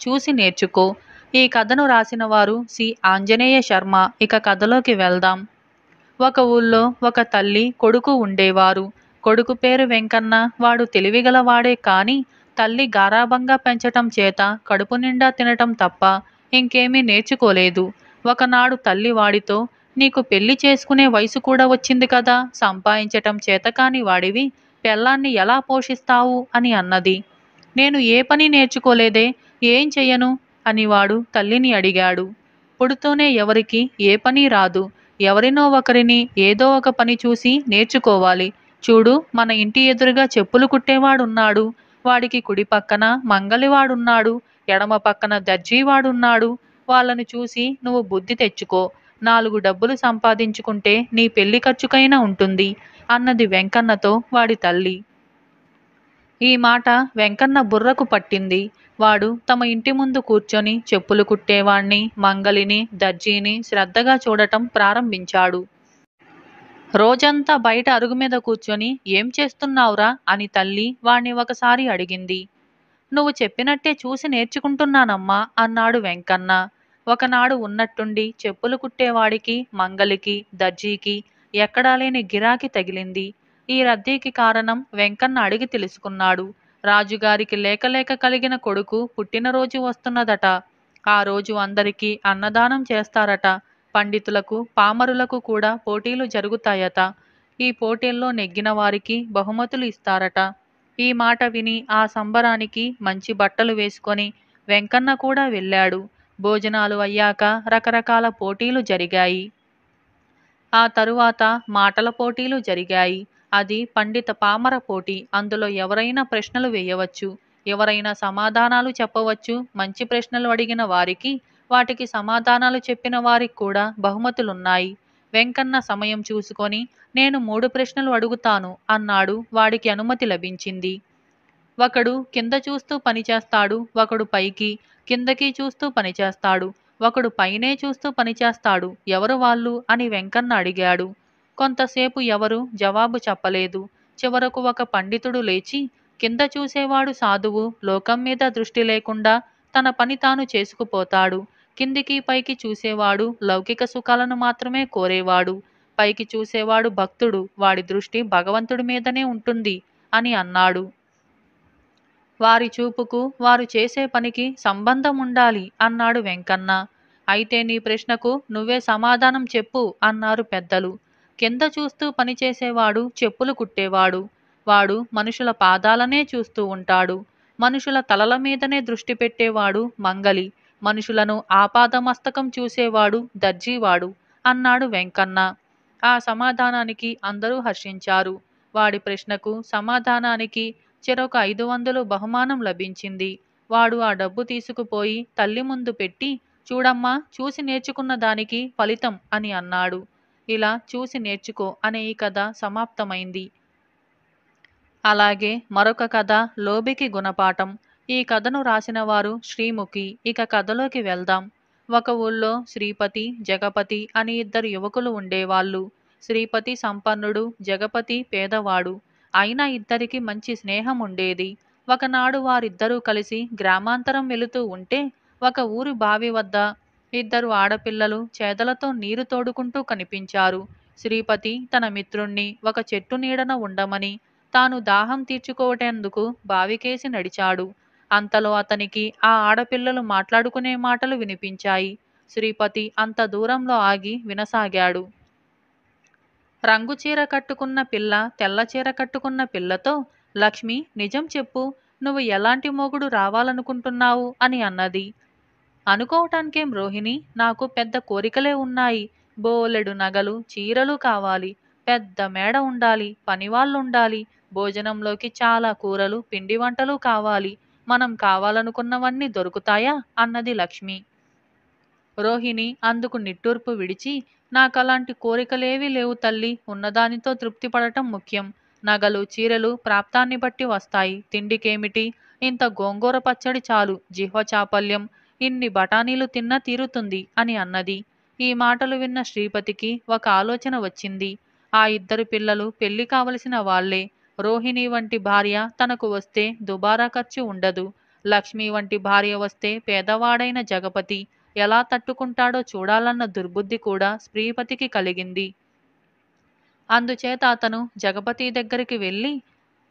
చూసి నేర్చుకో. ఈ కథను రాసిన వారు సి. ఆంజనేయ శర్మ. ఇక కథలోకి వెళ్దాం. ఒక ఊళ్ళో ఒక తల్లి కొడుకు ఉండేవారు. కొడుకు పేరు వెంకన్న. వాడు తెలివిగలవాడే కాని తల్లి గారాబంగా పెంచటం చేత కడుపు నిండా తినటం తప్ప ఇంకేమీ నేర్చుకోలేదు. ఒకనాడు తల్లి వాడితో, నీకు పెళ్లి చేసుకునే వయసు కూడా వచ్చింది కదా, సంపాదించటం చేతకాని వాడివి పెళ్ళాన్ని ఎలా పోషిస్తావు అని అన్నది. నేను ఏ పని నేర్చుకోలేదే, ఏం చెయ్యను అని వాడు తల్లిని అడిగాడు. పుడుతూనే ఎవరికి ఏ పని రాదు. ఎవరినో ఒకరిని ఏదో ఒక పని చూసి నేర్చుకోవాలి. చూడు, మన ఇంటి ఎదురుగా చెప్పులు కుట్టేవాడున్నాడు. వాడికి కుడి పక్కన మంగలివాడున్నాడు, ఎడమ పక్కన దర్జీవాడున్నాడు. వాళ్ళను చూసి నువ్వు బుద్ధి తెచ్చుకో. 4 డబ్బులు సంపాదించుకుంటే నీ పెళ్లి ఖర్చుకైనా ఉంటుంది అన్నది వెంకన్నతో వాడి తల్లి. ఈ మాట వెంకన్న బుర్రకు పట్టింది. వాడు తమ ఇంటి ముందు కూర్చొని చెప్పులు కుట్టేవాణ్ణి, మంగలిని, దర్జీని శ్రద్ధగా చూడటం ప్రారంభించాడు. రోజంతా బయట అరుగు మీద కూర్చొని ఏం చేస్తున్నావురా అని తల్లి వాణ్ణి ఒకసారి అడిగింది. నువ్వు చెప్పినట్టే చూసి నేర్చుకుంటున్నానమ్మా అన్నాడు వెంకన్న. ఒకనాడు ఉన్నట్టుండి చెప్పులు కుట్టేవాడికి, మంగలికి, దర్జీకి ఎక్కడా లేని గిరాకీ తగిలింది. ఈ రద్దీకి కారణం వెంకన్న అడిగి తెలుసుకున్నాడు. రాజుగారికి లేక కలిగిన కొడుకు పుట్టినరోజు వస్తున్నదట. ఆ రోజు అందరికీ అన్నదానం చేస్తారట. పండితులకు, పామరులకు కూడా పోటీలు జరుగుతాయట. ఈ పోటీల్లో నెగ్గిన వారికి బహుమతులు ఇస్తారట. ఈ మాట విని ఆ సంబరానికి మంచి బట్టలు వేసుకొని వెంకన్న కూడా వెళ్ళాడు. భోజనాలు అయ్యాక రకరకాల పోటీలు జరిగాయి. ఆ తరువాత మాటల పోటీలు జరిగాయి. అది పండిత పామర పోటీ. అందులో ఎవరైనా ప్రశ్నలు వేయవచ్చు, ఎవరైనా సమాధానాలు చెప్పవచ్చు. మంచి ప్రశ్నలు అడిగిన వారికి, వాటికి సమాధానాలు చెప్పిన వారికి కూడా బహుమతులున్నాయి. వెంకన్న సమయం చూసుకొని, నేను 3 ప్రశ్నలు అడుగుతాను అన్నాడు. వాడికి అనుమతి లభించింది. ఒకడు కింద చూస్తూ పనిచేస్తాడు, ఒకడు పైకి కిందకి చూస్తూ పనిచేస్తాడు, ఒకడు పైనే చూస్తూ పనిచేస్తాడు. ఎవరు వాళ్ళు అని వెంకన్న అడిగాడు. కొంతసేపు ఎవరు జవాబు చెప్పలేదు. చివరకు ఒక పండితుడు లేచి, కింద చూసేవాడు సాధువు, లోకం మీద దృష్టి లేకుండా తన పని తాను చేసుకుపోతాడు. కిందికి పైకి చూసేవాడు లౌకిక సుఖాలను మాత్రమే కోరేవాడు. పైకి చూసేవాడు భక్తుడు, వాడి దృష్టి భగవంతుడి మీదనే ఉంటుంది అని అన్నాడు. వారి చూపుకు వారు చేసే పనికి సంబంధం ఉండాలి అన్నాడు వెంకన్న. అయితే నీ ప్రశ్నకు నువ్వే సమాధానం చెప్పు అన్నారు పెద్దలు. కింద చూస్తూ పనిచేసేవాడు చెప్పులు కుట్టేవాడు. వాడు మనుషుల పాదాలనే చూస్తూ ఉంటాడు. మనుషుల తలల మీదనే దృష్టి పెట్టేవాడు మంగలి. మనుషులను ఆపాదమస్తకం చూసేవాడు దర్జీవాడు అన్నాడు వెంకన్న. ఆ సమాధానానికి అందరూ హర్షించారు. వాడి ప్రశ్నకు సమాధానానికి చెరొక 500 బహుమానం లభించింది. వాడు ఆ డబ్బు తీసుకుపోయి తల్లి ముందు పెట్టి, చూడమ్మా, చూసి నేర్చుకున్న దానికి ఫలితం అని అన్నాడు. ఇలా చూసి నేర్చుకో అనే ఈ కథ సమాప్తమైంది. అలాగే మరొక కథ లోబికి గుణపాఠం. ఈ కథను రాసిన వారు శ్రీముఖి. ఇక కథలోకి వెళ్దాం. ఒక ఊళ్ళో శ్రీపతి, జగపతి అని 2 యువకులు ఉండేవాళ్ళు. శ్రీపతి సంపన్నుడు, జగపతి పేదవాడు. అయినా ఇద్దరికి మంచి స్నేహం ఉండేది. ఒకనాడు వారిద్దరూ కలిసి గ్రామాంతరం వెళుతూ ఉంటే ఒక ఊరి బావి వద్ద 2 ఆడపిల్లలు చేదలతో నీరు తోడుకుంటూ కనిపించారు. శ్రీపతి తన మిత్రుణ్ణి ఒక చెట్టు నీడన ఉండమని, తాను దాహం తీర్చుకోవటందుకు బావికేసి నడిచాడు. అంతలో అతనికి ఆ ఆడపిల్లలు మాట్లాడుకునే మాటలు వినిపించాయి. శ్రీపతి అంత దూరంలో ఆగి వినసాగాడు. రంగు చీర కట్టుకున్న పిల్ల తెల్ల చీర కట్టుకున్న పిల్లతో, లక్ష్మి, నిజం చెప్పు, నువ్వు ఎలాంటి మొగుడు రావాలనుకుంటున్నావు అని అన్నది. అనుకోవటానికేం రోహిణి, నాకు పెద్ద కోరికలే ఉన్నాయి. బోలెడు నగలు, చీరలు కావాలి. పెద్ద మేడ ఉండాలి, పనివాళ్ళుండాలి. భోజనంలోకి చాలా కూరలు, పిండి వంటలు కావాలి. మనం కావాలనుకున్నవన్నీ దొరుకుతాయా అన్నది లక్ష్మి. రోహిణి అందుకు నిట్టూర్పు విడిచి, నాకలాంటి కోరికలేవీ లేవు తల్లి. ఉన్నదానితో తృప్తి పడటం ముఖ్యం. నగలు, చీరలు ప్రాప్తాన్ని బట్టి వస్తాయి. తిండికేమిటి, ఇంత గోంగూర పచ్చడి చాలు. జిహ్వ చాపల్యం ఇన్ని బఠానీలు తిన్నా తీరుతుంది అని అన్నది. ఈ మాటలు విన్న శ్రీపతికి ఒక ఆలోచన వచ్చింది. ఆ 2 పిల్లలు పెళ్లి కావలసిన వాళ్లే. రోహిణి వంటి భార్య తనకు వస్తే దుబారా ఖర్చు ఉండదు. లక్ష్మి వంటి భార్య వస్తే పేదవాడైన జగపతి ఎలా తట్టుకుంటాడో చూడాలన్న దుర్బుద్ధి కూడా శ్రీపతికి కలిగింది. అందుచేత అతను జగపతి దగ్గరికి వెళ్ళి,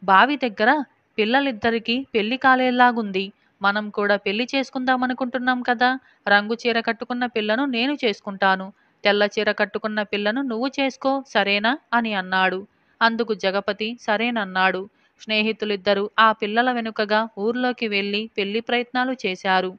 బావి దగ్గర పిల్లలిద్దరికీ పెళ్లి కాలేలాగుంది. మనం కూడా పెళ్లి చేసుకుందామనుకుంటున్నాం కదా. రంగు చీర కట్టుకున్న పిల్లను నేను చేసుకుంటాను. తెల్ల చీర కట్టుకున్న పిల్లను నువ్వు చేసుకో, సరేనా అని అన్నాడు. అందుకు జగపతి సరేనన్నాడు. స్నేహితులిద్దరూ ఆ పిల్లల వెనుకగా ఊర్లోకి వెళ్ళి పెళ్లి ప్రయత్నాలు చేశారు.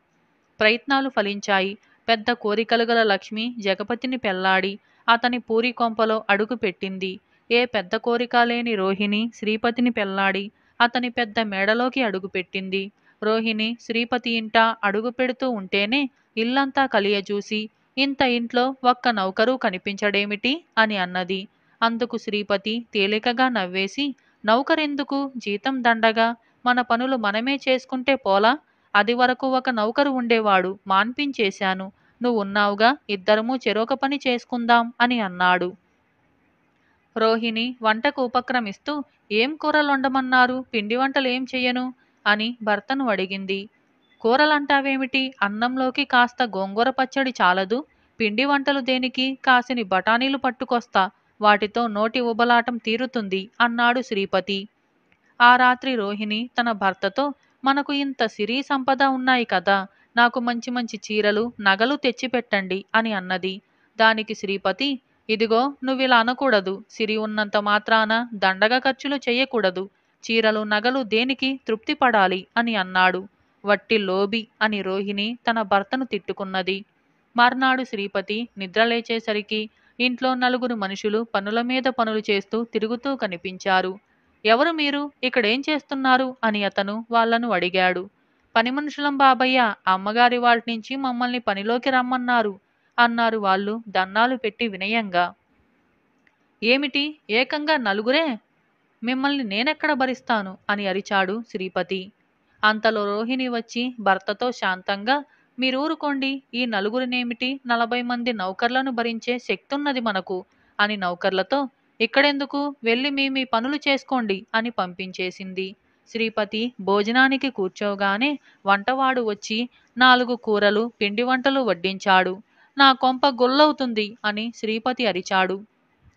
ప్రయత్నాలు ఫలించాయి. పెద్ద కోరికలు గల లక్ష్మి జగపతిని పెళ్లాడి అతని పూరి కొంపలో అడుగు పెట్టింది. ఏ పెద్ద కోరిక లేని రోహిణి శ్రీపతిని పెళ్లాడి అతని పెద్ద మేడలోకి అడుగుపెట్టింది. రోహిణి శ్రీపతి ఇంట అడుగు పెడుతూ ఉంటేనే ఇల్లంతా కలియజూసి, ఇంత ఇంట్లో ఒక్క నౌకరు కనిపించడేమిటి అని అన్నది. అందుకు శ్రీపతి తేలికగా నవ్వేసి, నౌకరెందుకు, జీతం దండగా, మన పనులు మనమే చేసుకుంటే పోలా. అది వరకు ఒక నౌకరు ఉండేవాడు, మాన్పించేశాను. నువ్వున్నావుగా, ఇద్దరము చెరొక పని చేసుకుందాం అని అన్నాడు. రోహిణి వంటకు ఉపక్రమిస్తూ, ఏం కూరలొండమన్నారు, పిండి వంటలు ఏం చెయ్యను అని భర్తను అడిగింది. కూరలంటావేమిటి, అన్నంలోకి కాస్త గోంగూర పచ్చడి చాలదు. పిండి వంటలు దేనికి, కాసిని బఠానీలు పట్టుకొస్తా, వాటితో నోటి ఉబలాటం తీరుతుంది అన్నాడు శ్రీపతి. ఆ రాత్రి రోహిణి తన భర్తతో, మనకు ఇంత సిరి సంపద ఉన్నాయి కదా, నాకు మంచి మంచి చీరలు నగలు తెచ్చిపెట్టండి అని అన్నది. దానికి శ్రీపతి, ఇదిగో నువ్విలా అనకూడదు. సిరి ఉన్నంత మాత్రాన దండగ ఖర్చులు చెయ్యకూడదు. చీరలు నగలు దేనికి, తృప్తి పడాలి అని అన్నాడు. వట్టి లోబి అని రోహిణి తన భర్తను తిట్టుకున్నది. మర్నాడు శ్రీపతి నిద్రలేచేసరికి ఇంట్లో నలుగురు మనుషులు పనుల మీద పనులు చేస్తూ తిరుగుతూ కనిపించారు. ఎవరు మీరు, ఇక్కడేం చేస్తున్నారు అని అతను వాళ్లను అడిగాడు. పని మనుషులం బాబయ్య, అమ్మగారి వాటినుంచి మమ్మల్ని పనిలోకి రమ్మన్నారు అన్నారు వాళ్ళు దన్నాలు పెట్టి వినయంగా. ఏమిటి, ఏకంగా నలుగురే, మిమ్మల్ని నేనెక్కడ భరిస్తాను అని అరిచాడు శ్రీపతి. అంతలో రోహిణి వచ్చి భర్తతో శాంతంగా, మీరూరుకోండి, ఈ నలుగురినేమిటి, 40 మంది నౌకర్లను భరించే శక్తున్నది మనకు అని నౌకర్లతో, ఇక్కడెందుకు, వెళ్ళి మీ పనులు చేసుకోండి అని పంపించేసింది. శ్రీపతి భోజనానికి కూర్చోగానే వంటవాడు వచ్చి 4 కూరలు పిండి వంటలు వడ్డించాడు. నా కొంప గొల్లవుతుంది అని శ్రీపతి అరిచాడు.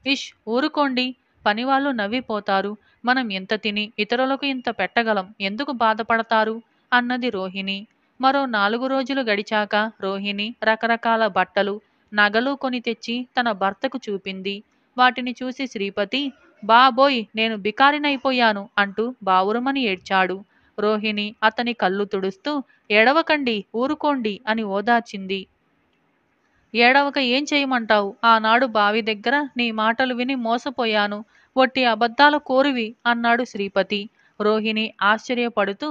ఇష్, ఊరుకోండి, పనివాళ్ళు నవ్విపోతారు. మనం ఇంత తిని ఇతరులకు ఇంత పెట్టగలం, ఎందుకు బాధపడతారు అన్నది రోహిణి. మరో 4 రోజులు గడిచాక రోహిణి రకరకాల బట్టలు నగలు కొని తెచ్చి తన భర్తకు చూపింది. వాటిని చూసి శ్రీపతి, బాబోయ్, నేను బికారినైపోయాను అంటూ బావురుమని ఏడ్చాడు. రోహిణి అతని కళ్ళు తుడుస్తూ, ఏడవకండి, ఊరుకోండి అని ఓదార్చింది. ఏడవక ఏం చేయమంటావు, ఆనాడు బావి దగ్గర నీ మాటలు విని మోసపోయాను, ఒట్టి అబద్ధాల కోరువి అన్నాడు శ్రీపతి. రోహిణి ఆశ్చర్యపడుతూ,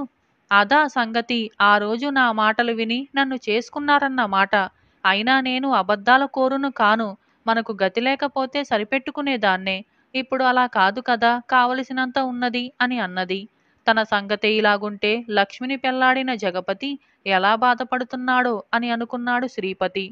అదా సంగతి, ఆ రోజు నా మాటలు విని నన్ను చేసుకున్నారన్న మాట. అయినా నేను అబద్ధాల కోరును కాను, మనకు గతి లేకపోతే సరిపెట్టుకునేదాన్నే. ఇప్పుడు అలా కాదు కదా, కావలసినంత ఉన్నది అని అన్నది. తన సంగతే ఇలాగుంటే లక్ష్మిని పెళ్లాడిన జగపతి ఎలా బాధపడుతున్నాడో అని అనుకున్నాడు శ్రీపతి.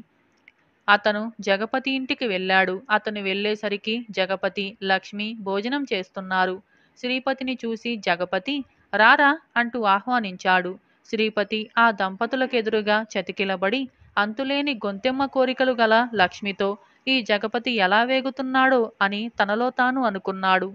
అతను జగపతి ఇంటికి వెళ్ళాడు. అతను వెళ్ళేసరికి జగపతి, లక్ష్మి భోజనం చేస్తున్నారు. శ్రీపతిని చూసి జగపతి, రారా అంటూ ఆహ్వానించాడు. శ్రీపతి ఆ దంపతులకెదురుగా చతికిలబడి, అంతులేని గొంతెమ్మ కోరికలు గల లక్ష్మితో ఈ జగపతి ఎలా వేగుతున్నాడో అని తనలో తాను అనుకున్నాడు.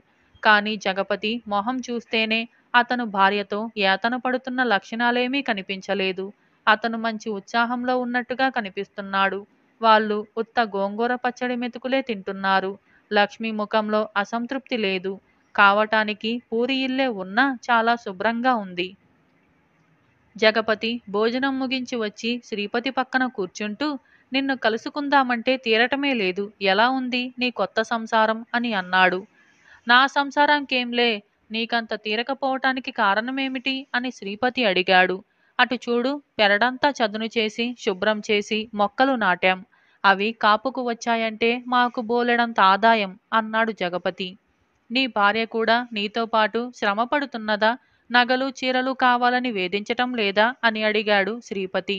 కాని జగపతి మొహం చూస్తేనే అతను భార్యతో యాతన పడుతున్న లక్షణాలేమీ కనిపించలేదు. అతను మంచి ఉత్సాహంలో ఉన్నట్టుగా కనిపిస్తున్నాడు. వాళ్ళు ఉత్త గోంగూర పచ్చడి మెతుకులే తింటున్నారు. లక్ష్మి ముఖంలో అసంతృప్తి లేదు. కావటానికి పూరి ఇల్లే ఉన్నా చాలా శుభ్రంగా ఉంది. జగపతి భోజనం ముగించి వచ్చి శ్రీపతి పక్కన కూర్చుంటూ, నిన్ను కలుసుకుందామంటే తీరటమే లేదు. ఎలా ఉంది నీ కొత్త సంసారం అని అన్నాడు. నా సంసారంకేంలే, నీకంత తీరకపోవటానికి కారణమేమిటి అని శ్రీపతి అడిగాడు. అటు చూడు, పెరడంతా చదును చేసి శుభ్రం చేసి మొక్కలు నాటాం. అవి కాపుకు వచ్చాయంటే మాకు బోలెడంత ఆదాయం అన్నాడు జగపతి. నీ భార్య కూడా నీతో పాటు శ్రమ పడుతున్నదా, నగలు చీరలు కావాలని వేధించటం లేదా అని అడిగాడు శ్రీపతి.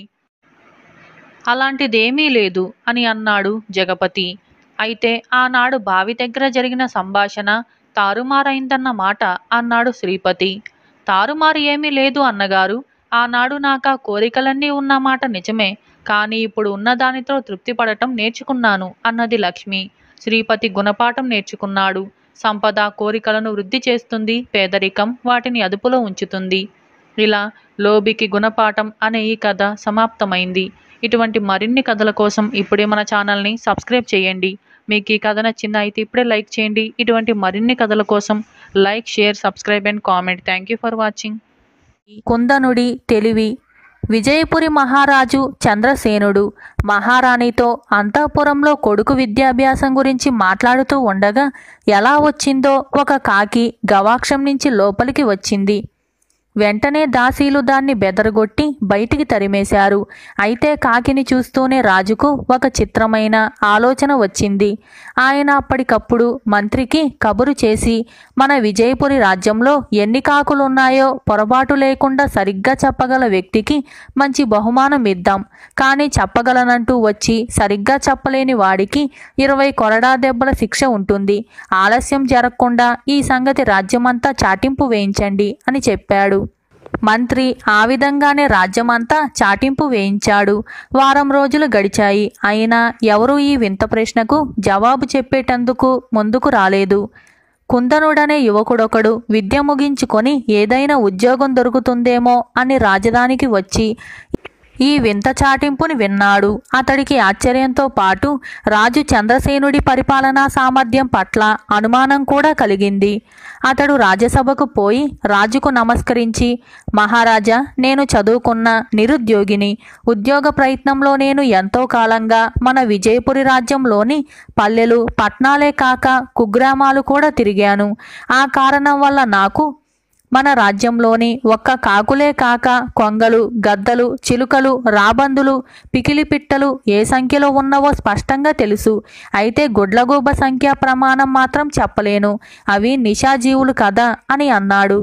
అలాంటిదేమీ లేదు అని అన్నాడు జగపతి. అయితే ఆనాడు బావి దగ్గర జరిగిన సంభాషణ తారుమారైందన్న మాట అన్నాడు శ్రీపతి. తారుమారు ఏమీ లేదు అన్నగారు, ఆనాడు నాకా కోరికలన్నీ ఉన్నమాట నిజమే, కానీ ఇప్పుడు ఉన్నదానితో తృప్తి పడటం నేర్చుకున్నాను అన్నది లక్ష్మి. శ్రీపతి గుణపాఠం నేర్చుకున్నాడు. సంపద కోరికలను వృద్ధి చేస్తుంది, పేదరికం వాటిని అదుపులో ఉంచుతుంది. ఇలా లోబికి గుణపాఠం అనే ఈ కథ సమాప్తమైంది. ఇటువంటి మరిన్ని కథల కోసం ఇప్పుడే మన ఛానల్ని సబ్స్క్రైబ్ చేయండి. మీకు ఈ కథ నచ్చిందా అయితే ఇప్పుడే లైక్ చేయండి. ఇటువంటి మరిన్ని కథల కోసం like, share, subscribe and comment. Thank you for watching. కుందనుడి తెలివి. విజయపురి మహారాజు చంద్రసేనుడు మహారాణితో అంతఃపురంలో కొడుకు విద్యాభ్యాసం గురించి మాట్లాడుతూ ఉండగా ఎలా వచ్చిందో ఒక కాకి గవాక్షం నుంచి లోపలికి వచ్చింది. వెంటనే దాసీలు దాన్ని బెదరగొట్టి బయటికి తరిమేశారు. అయితే కాకిని చూస్తూనే రాజుకు ఒక చిత్రమైన ఆలోచన వచ్చింది. ఆయన అప్పటికప్పుడు మంత్రికి కబురు చేసి, మన విజయపురి రాజ్యంలో ఎన్ని కాకులున్నాయో పొరపాటు లేకుండా సరిగ్గా చెప్పగల వ్యక్తికి మంచి బహుమానం ఇద్దాం. కానీ చెప్పగలనంటూ వచ్చి సరిగ్గా చెప్పలేని వాడికి 20 కొరడా దెబ్బల శిక్ష ఉంటుంది. ఆలస్యం జరగకుండా ఈ సంగతి రాజ్యమంతా చాటింపు వేయించండి అని చెప్పాడు. మంత్రి ఆ విధంగానే రాజ్యమంతా చాటింపు వేయించాడు. వారం రోజులు గడిచాయి. అయినా ఎవరూ ఈ వింత ప్రశ్నకు జవాబు చెప్పేటందుకు ముందుకు రాలేదు. కుందనుడనే యువకుడొకడు విద్య ముగించుకొని ఏదైనా ఉద్యోగం దొరుకుతుందేమో అని రాజధానికి వచ్చి ఈ వింత చాటింపుని విన్నాడు. అతడికి ఆశ్చర్యంతో పాటు రాజు చంద్రసేనుడి పరిపాలనా సామర్థ్యం పట్ల అనుమానం కూడా కలిగింది. అతడు రాజ్యసభకు పోయి రాజుకు నమస్కరించి, మహారాజా, నేను చదువుకున్న నిరుద్యోగిని. ఉద్యోగ ప్రయత్నంలో నేను ఎంతో కాలంగా మన విజయపురి రాజ్యంలోని పల్లెలు, పట్నాలే కాక కుగ్రామాలు కూడా తిరిగాను. ఆ కారణం వల్ల నాకు మన రాజ్యంలోని ఒక్క కాకులే కాక కొంగలు, గద్దలు, చిలుకలు, రాబందులు, పికిలి పిట్టలు ఏ సంఖ్యలో ఉన్నవో స్పష్టంగా తెలుసు. అయితే గుడ్లగూబ సంఖ్యా ప్రమాణం మాత్రం చెప్పలేను. అవి నిశాజీవులు కదా అని అన్నాడు.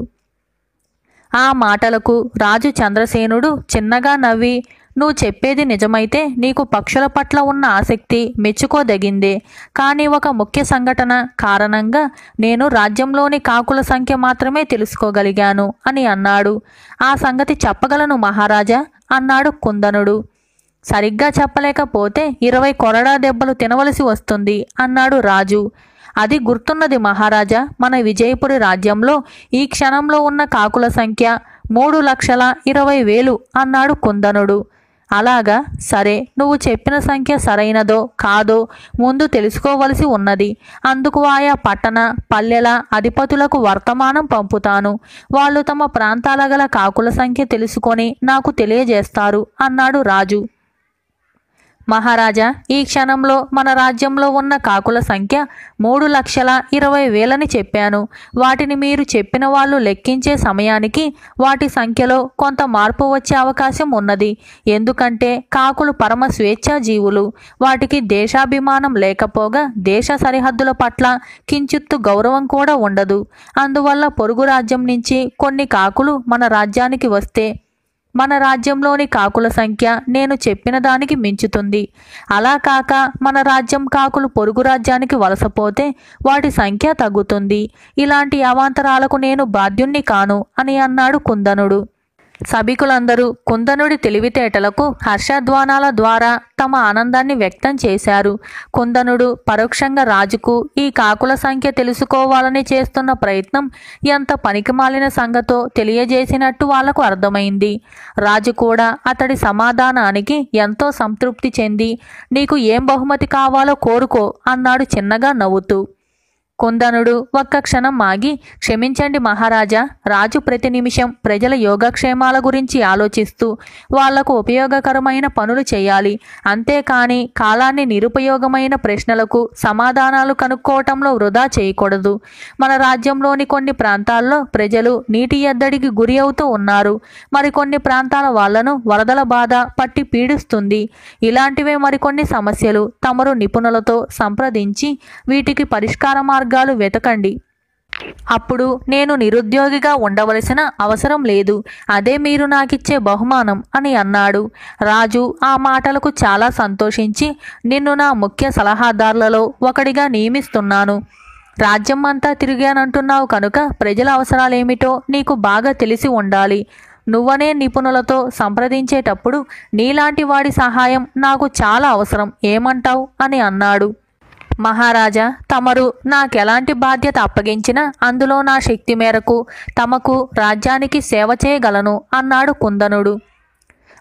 ఆ మాటలకు రాజు చంద్రసేనుడు చిన్నగా నవ్వి, నువ్వు చెప్పేది నిజమైతే నీకు పక్షుల పట్ల ఉన్న ఆసక్తి మెచ్చుకోదగిందే. కానీ ఒక ముఖ్య సంఘటన కారణంగా నేను రాజ్యంలోని కాకుల సంఖ్య మాత్రమే తెలుసుకోగలిగాను అని అన్నాడు. ఆ సంగతి చెప్పగలను మహారాజా అన్నాడు కుందనుడు. సరిగ్గా చెప్పలేకపోతే 20 కొరడా దెబ్బలు తినవలసి వస్తుంది అన్నాడు రాజు. అది గుర్తున్నది మహారాజా, మన విజయపురి రాజ్యంలో ఈ క్షణంలో ఉన్న కాకుల సంఖ్య 3,20,000 అన్నాడు కుందనుడు. అలాగా, సరే, నువ్వు చెప్పిన సంఖ్య సరైనదో కాదో ముందు తెలుసుకోవలసి ఉన్నది. అందుకు ఆయా పట్టణ పల్లెల అధిపతులకు వర్తమానం పంపుతాను. వాళ్ళు తమ ప్రాంతాల గల కాకుల సంఖ్య తెలుసుకొని నాకు తెలియజేస్తారు అన్నాడు రాజు. మహారాజా, ఈ క్షణంలో మన రాజ్యంలో ఉన్న కాకుల సంఖ్య 3,20,000 చెప్పాను. వాటిని మీరు చెప్పిన వాళ్ళు లెక్కించే సమయానికి వాటి సంఖ్యలో కొంత మార్పు వచ్చే అవకాశం ఉన్నది. ఎందుకంటే కాకులు పరమ స్వేచ్ఛా జీవులు. వాటికి దేశాభిమానం లేకపోగా దేశ సరిహద్దుల పట్ల కించిత్తు గౌరవం కూడా ఉండదు. అందువల్ల పొరుగు రాజ్యం నుంచి కొన్ని కాకులు మన రాజ్యానికి వస్తే మన రాజ్యంలోని కాకుల సంఖ్య నేను చెప్పిన దానికి మించుతుంది. అలా కాక మన రాజ్యం కాకులు పొరుగు రాజ్యానికి వలసపోతే వాటి సంఖ్య తగ్గుతుంది. ఇలాంటి అవాంతరాలకు నేను బాధ్యుణ్ణి కాను అని అన్నాడు కుందనుడు. సభికులందరూ కుందనుడి తెలివితేటలకు హర్షధ్వానాల ద్వారా తమ ఆనందాన్ని వ్యక్తం చేశారు. కుందనుడు పరోక్షంగా రాజుకు ఈ కాకుల సంఖ్య తెలుసుకోవాలని చేస్తున్న ప్రయత్నం ఎంత పనికిమాలిన సంగతో తెలియజేసినట్టు వాళ్లకు అర్థమైంది. రాజు కూడా అతడి సమాధానానికి ఎంతో సంతృప్తి చెంది, నీకు ఏం బహుమతి కావాలో కోరుకో అన్నాడు చిన్నగా నవ్వుతూ. కుందనుడు ఒక్క క్షణం ఆగి, క్షమించండి మహారాజా, రాజు ప్రతి నిమిషం ప్రజల యోగక్షేమాల గురించి ఆలోచిస్తూ వాళ్లకు ఉపయోగకరమైన పనులు చేయాలి. అంతేకాని కాలాన్ని నిరుపయోగమైన ప్రశ్నలకు సమాధానాలు కనుక్కోవటంలో వృధా చేయకూడదు. మన రాజ్యంలోని కొన్ని ప్రాంతాల్లో ప్రజలు నీటి ఎద్దడికి గురి అవుతూ ఉన్నారు. మరికొన్ని ప్రాంతాల వాళ్లను వరదల బాధ పట్టి పీడిస్తుంది. ఇలాంటివే మరికొన్ని సమస్యలు. తమరు నిపుణులతో సంప్రదించి వీటికి పరిష్కార మార్గాలు వెతకండి. అప్పుడు నేను నిరుద్యోగిగా ఉండవలసిన అవసరం లేదు. అదే మీరు నాకిచ్చే బహుమానం అని అన్నాడు. రాజు ఆ మాటలకు చాలా సంతోషించి, నిన్ను నా ముఖ్య సలహాదారులలో ఒకడిగా నియమిస్తున్నాను. రాజ్యం అంతా తిరిగానంటున్నావు కనుక ప్రజల అవసరాలేమిటో నీకు బాగా తెలిసి ఉండాలి. నువ్వనే నిపుణులతో సంప్రదించేటప్పుడు నీలాంటి వాడి సహాయం నాకు చాలా అవసరం, ఏమంటావు అని అన్నాడు. మహారాజా, తమరు నాకెలాంటి బాధ్యత అప్పగించినా అందులో నా శక్తి మేరకు తమకు రాజ్యానికి సేవ చేయగలను అన్నాడు కుందనుడు.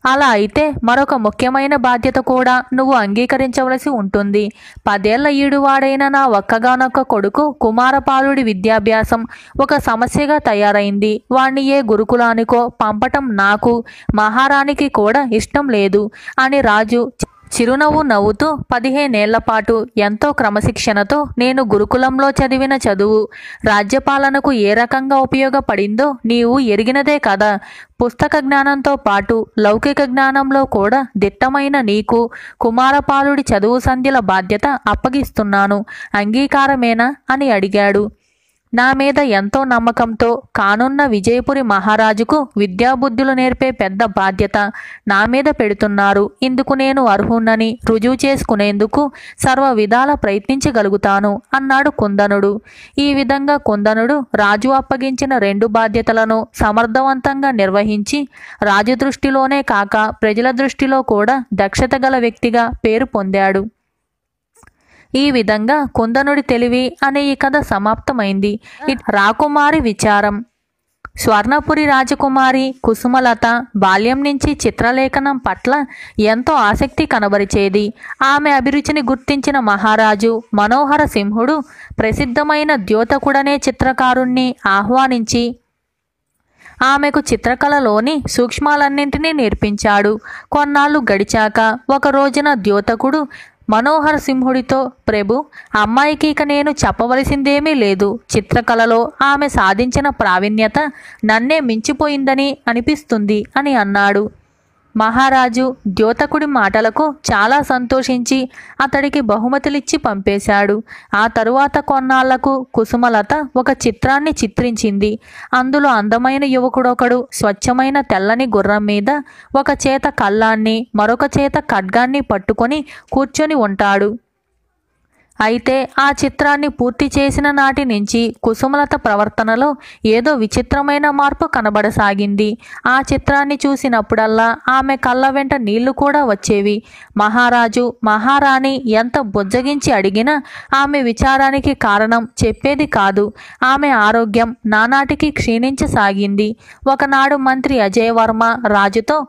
అలా అయితే మరొక ముఖ్యమైన బాధ్యత కూడా నువ్వు అంగీకరించవలసి ఉంటుంది. 10 ఏళ్ల ఈడువాడైన నా ఒక్కగానొక్క కొడుకు కుమారపాలుడి విద్యాభ్యాసం ఒక సమస్యగా తయారైంది. వాణ్ణి ఏ గురుకులానికో పంపటం నాకు, మహారాణికి కూడా ఇష్టం లేదు అని రాజు చిరునవ్వు నవ్వుతూ 15 ఏళ్ల పాటు ఎంతో క్రమశిక్షణతో నేను గురుకులంలో చదివిన చదువు రాజ్యపాలనకు ఏ రకంగా ఉపయోగపడిందో నీవు ఎరిగినదే కదా. పుస్తక జ్ఞానంతో పాటు లౌకిక జ్ఞానంలో కూడా దిట్టమైన నీకు కుమారపాలుడి చదువు సంధ్యల బాధ్యత అప్పగిస్తున్నాను. అంగీకారమేనా అని అడిగాడు. నా మీద ఎంతో నమ్మకంతో కానున్న విజయపురి మహారాజుకు విద్యాబుద్ధులు నేర్పే పెద్ద బాధ్యత నా మీద పెడుతున్నారు. ఇందుకు నేను అర్హున్నని రుజువు చేసుకునేందుకు సర్వ విధాల ప్రయత్నించగలుగుతాను అన్నాడు కుందనుడు. ఈ విధంగా కుందనుడు రాజు అప్పగించిన 2 బాధ్యతలను సమర్థవంతంగా నిర్వహించి రాజు దృష్టిలోనే కాక ప్రజల దృష్టిలో కూడా దక్షత గల వ్యక్తిగా పేరు పొందాడు. ఈ విధంగా కుందనుడి తెలివి అనే ఈ కథ సమాప్తమైంది. రాకుమారి విచారం. స్వర్ణపురి రాజకుమారి కుసుమలత బాల్యం నుంచి చిత్రలేఖనం పట్ల ఎంతో ఆసక్తి కనబరిచేది. ఆమె అభిరుచిని గుర్తించిన మహారాజు మనోహర సింహుడు ప్రసిద్ధమైన ద్యోతకుడనే చిత్రకారుణ్ణి ఆహ్వానించి ఆమెకు చిత్రకళలోని సూక్ష్మాలన్నింటినీ నేర్పించాడు. కొన్నాళ్ళు గడిచాక ఒక రోజున ద్యోతకుడు మనోహర సింహుడితో, ప్రభు, అమ్మాయికి ఇక నేను చెప్పవలసిందేమీ లేదు. చిత్రకళలో ఆమె సాధించిన ప్రావీణ్యత నన్నే మించిపోయిందని అనిపిస్తుంది అని అన్నాడు. మహారాజు ద్యోతకుడి మాటలకు చాలా సంతోషించి అతడికి బహుమతులిచ్చి పంపేశాడు. ఆ తరువాత కొన్నాళ్లకు కుసుమలత ఒక చిత్రాన్ని చిత్రించింది. అందులో అందమైన యువకుడొకడు స్వచ్ఛమైన తెల్లని గుర్రం మీద ఒక చేత కళ్ళాన్ని మరొక చేత ఖడ్గాన్ని పట్టుకొని కూర్చొని ఉంటాడు. అయితే ఆ చిత్రాన్ని పూర్తి చేసిన నాటి నుంచి కుసుమలత ప్రవర్తనలో ఏదో విచిత్రమైన మార్పు కనబడసాగింది. ఆ చిత్రాన్ని చూసినప్పుడల్లా ఆమె కళ్ళ వెంట నీళ్లు కూడా వచ్చేవి. మహారాజు మహారాణి ఎంత బుజ్జగించి అడిగినా ఆమె విచారానికి కారణం చెప్పేది కాదు. ఆమె ఆరోగ్యం నానాటికి క్షీణించసాగింది. ఒకనాడు మంత్రి అజయవర్మ రాజుతో,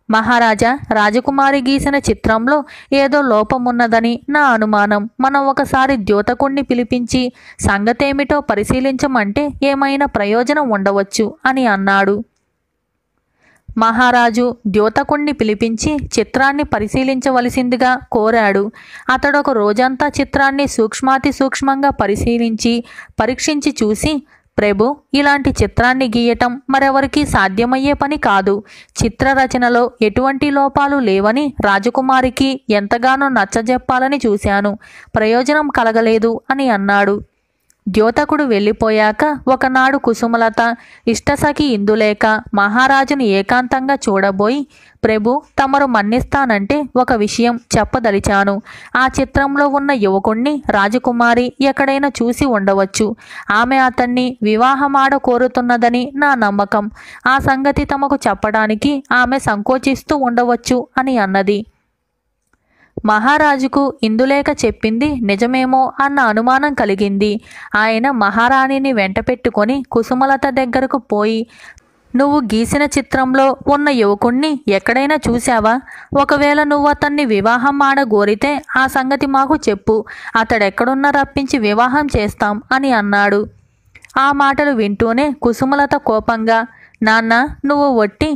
మహారాజా, రాజకుమారి గీసిన చిత్రంలో ఏదో లోపమున్నదని నా అనుమానం. మనం ఒకసారి ద్యోతకుణ్ణి పిలిపించి సంగతేమిటో పరిశీలించమంటే ఏమైనా ప్రయోజనం ఉండవచ్చు అని అన్నాడు. మహారాజు ద్యోతకుణ్ణి పిలిపించి చిత్రాన్ని పరిశీలించవలసిందిగా కోరాడు. అతడొక రోజంతా చిత్రాన్ని సూక్ష్మాతి సూక్ష్మంగా పరీక్షించి చూసి, ప్రభు, ఇలాంటి చిత్రాన్ని గీయటం మరెవరికి సాధ్యమయ్యే పని కాదు. చిత్రరచనలో ఎటువంటి లోపాలు లేవని రాజకుమారికి ఎంతగానో నచ్చజెప్పాలని చూశాను. ప్రయోజనం కలగలేదు అని అన్నాడు. ద్యోతకుడు వెళ్ళిపోయాక ఒకనాడు కుసుమలత ఇష్టసఖి ఇందులేక మహారాజును ఏకాంతంగా చూడబోయి, ప్రభు, తమరు మన్నిస్తానంటే ఒక విషయం చెప్పదలిచాను. ఆ చిత్రంలో ఉన్న యువకుణ్ణి రాజకుమారి ఎక్కడైనా చూసి ఉండవచ్చు. ఆమె అతన్ని వివాహమాడ కోరుతున్నదని నా నమ్మకం. ఆ సంగతి తమకు చెప్పడానికి ఆమె సంకోచిస్తూ ఉండవచ్చు అని అన్నది. మహారాజుకు ఇందులేక చెప్పింది నిజమేమో అన్న అనుమానం కలిగింది. ఆయన మహారాణిని వెంట పెట్టుకొని కుసుమలత దగ్గరకు పోయి, నువ్వు గీసిన చిత్రంలో ఉన్న యువకుణ్ణి ఎక్కడైనా చూశావా? ఒకవేళ నువ్వు అతన్ని వివాహం ఆడగోరితే ఆ సంగతి మాకు చెప్పు. అతడెక్కడున్నా రప్పించి వివాహం చేస్తాం అని అన్నాడు. ఆ మాటలు వింటూనే కుసుమలత కోపంగా, నాన్న, నువ్వు ఒట్టి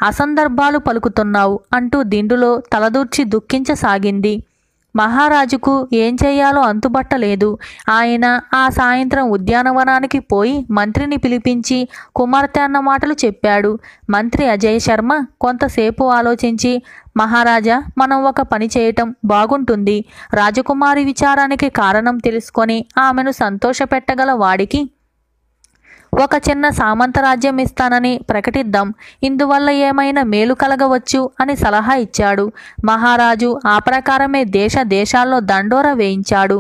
అసందర్భాలు పలుకుతున్నావు అంటూ దిండులో తలదూర్చి దుఃఖించసాగింది. మహారాజుకు ఏం చేయాలో అంతుబట్టలేదు. ఆయన ఆ సాయంత్రం ఉద్యానవనానికి పోయి మంత్రిని పిలిపించి కుమార్తె అన్న మాటలు చెప్పాడు. మంత్రి అజయ్ శర్మ కొంతసేపు ఆలోచించి, మహారాజా, మనం ఒక పని చేయటం బాగుంటుంది. రాజకుమారి విచారానికి కారణం తెలుసుకొని ఆమెను సంతోషపెట్టగల వాడికి ఒక చిన్న సామంతరాజ్యం ఇస్తానని ప్రకటిద్దాం, ఇందువల్ల ఏమైనా మేలు కలగవచ్చు అని సలహా ఇచ్చాడు. మహారాజు ఆ ప్రకారమే దేశాల్లో దండోర వేయించాడు.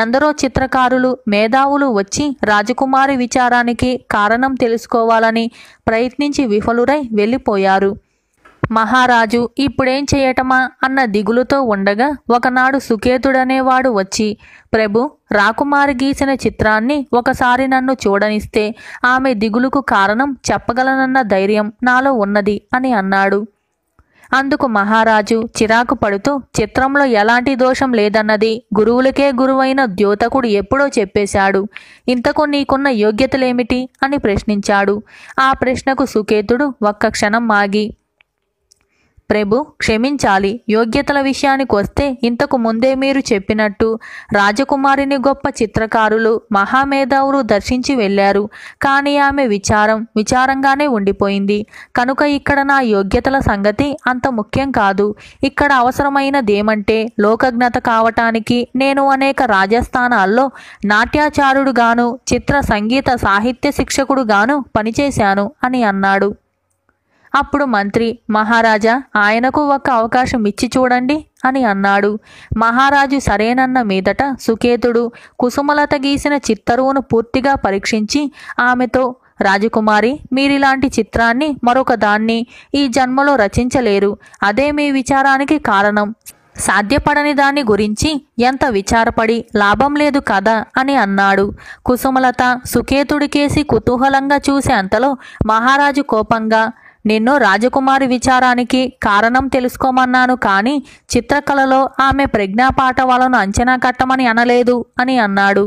ఎందరో చిత్రకారులు, మేధావులు వచ్చి రాజకుమారి విచారానికి కారణం తెలుసుకోవాలని ప్రయత్నించి విఫలురై వెళ్ళిపోయారు. మహారాజు ఇప్పుడేం చేయటమా అన్న దిగులుతో ఉండగా ఒకనాడు సుకేతుడనేవాడు వచ్చి, ప్రభు, రాకుమారి గీసిన చిత్రాన్ని ఒకసారి నన్ను చూడనిస్తే ఆమె దిగులుకు కారణం చెప్పగలనన్న ధైర్యం నాలో ఉన్నది అని అన్నాడు. అందుకు మహారాజు చిరాకు పడుతూ, చిత్రంలో ఎలాంటి దోషం లేదన్నది గురువులకే గురువైన ద్యోతకుడు ఎప్పుడో చెప్పేశాడు. ఇంతకు నీకున్న యోగ్యతలేమిటి అని ప్రశ్నించాడు. ఆ ప్రశ్నకు సుకేతుడు ఒక్క క్షణం ఆగి, ప్రభు, క్షమించాలి. యోగ్యతల విషయానికి వస్తే ఇంతకు ముందే మీరు చెప్పినట్టు రాజకుమారిని గొప్ప చిత్రకారులు, మహామేధావులు దర్శించి వెళ్ళారు. కానీ ఆమె విచారంగానే ఉండిపోయింది. కనుక ఇక్కడ నా యోగ్యతల సంగతి అంత ముఖ్యం కాదు. ఇక్కడ అవసరమైనదేమంటే లోకజ్ఞత కావటానికి నేను అనేక రాజస్థానాల్లో నాట్యాచారుడుగాను, చిత్ర సంగీత సాహిత్య శిక్షకుడుగాను పనిచేశాను అని అన్నాడు. అప్పుడు మంత్రి, మహారాజా, ఆయనకు ఒక అవకాశం ఇచ్చి చూడండి అని అన్నాడు. మహారాజు సరేనన్న మీదట సుకేతుడు కుసుమలత గీసిన చిత్తరువును పూర్తిగా పరీక్షించి ఆమెతో, రాజకుమారి, మీరిలాంటి చిత్రాన్ని మరొక దాన్ని ఈ జన్మలో రచించలేరు. అదే మీ విచారానికి కారణం. సాధ్యపడని దాని గురించి ఎంత విచారపడి లాభం లేదు కదా అని అన్నాడు. కుసుమలత సుకేతుడికేసి కుతూహలంగా చూసే అంతలో మహారాజు కోపంగా, నిన్ను రాజకుమారి విచారానికి కారణం తెలుసుకోమన్నాను, కానీ చిత్రకళలో ఆమె ప్రజ్ఞాపాఠవాలను అంచనా కట్టమని అనలేదు అని అన్నాడు.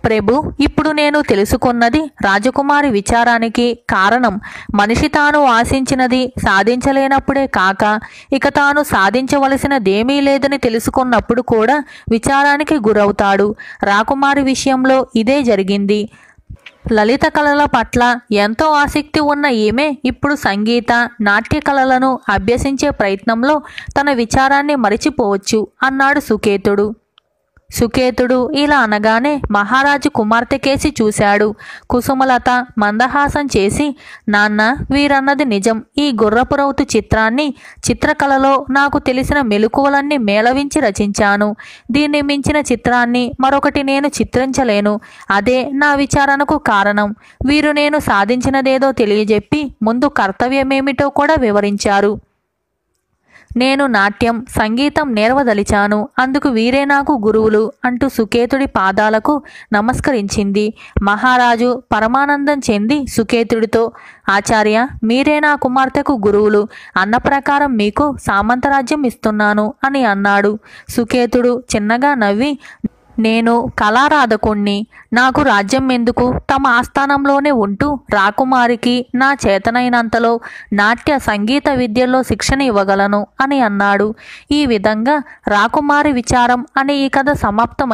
ప్రభు, ఇప్పుడు నేను తెలుసుకున్నది రాజకుమారి విచారానికి కారణం మనిషి తాను ఆశించినది సాధించలేనప్పుడే కాక, ఇక తాను సాధించవలసినదేమీ లేదని తెలుసుకున్నప్పుడు కూడా విచారానికి గురవుతాడు. రాకుమారి విషయంలో ఇదే జరిగింది. లలిత కళల పట్ల ఎంతో ఆసక్తి ఉన్న ఈమె ఇప్పుడు సంగీత, నాట్య కళలను అభ్యసించే ప్రయత్నంలో తన విచారాన్ని మరిచిపోవచ్చు అన్నాడు సుకేతుడు. సుకేతుడు ఇలా అనగానే మహారాజు కుమార్తెకేసి చూశాడు. కుసుమలత మందహాసం చేసి, నాన్న, వీరన్నది నిజం. ఈ గుర్రపురౌతు చిత్రాన్ని చిత్రకళలో నాకు తెలిసిన మెలకువలన్నీ మేళవించి రచించాను. దీన్ని మించిన చిత్రాన్ని మరొకటి నేను చిత్రించలేను. అదే నా విచారణకు కారణం. వీరు నేను సాధించినదేదో తెలియజెప్పి ముందు కర్తవ్యమేమిటో కూడా వివరించారు. నేను నాట్యం, సంగీతం నేర్వదలిచాను. అందుకు వీరే నాకు గురువులు అంటూ సుకేతుడి పాదాలకు నమస్కరించింది. మహారాజు పరమానందం చెంది సుకేతుడితో, ఆచార్య, మీరే నా కుమార్తెకు గురువులు. అన్న ప్రకారం మీకు సామంతరాజ్యం ఇస్తున్నాను అని అన్నాడు. సుకేతుడు చిన్నగా నవ్వి, నేను కళారాధకుణ్ణి, నాకు రాజ్యం ఎందుకు? తమ ఆస్థానంలోనే ఉంటూ రాకుమారికి నా చేతనైనంతలో నాట్య సంగీత విద్యల్లో శిక్షణ ఇవ్వగలను అని అన్నాడు. ఈ విధంగా రాకుమారి విచారం అనే ఈ కథ సమాప్తమై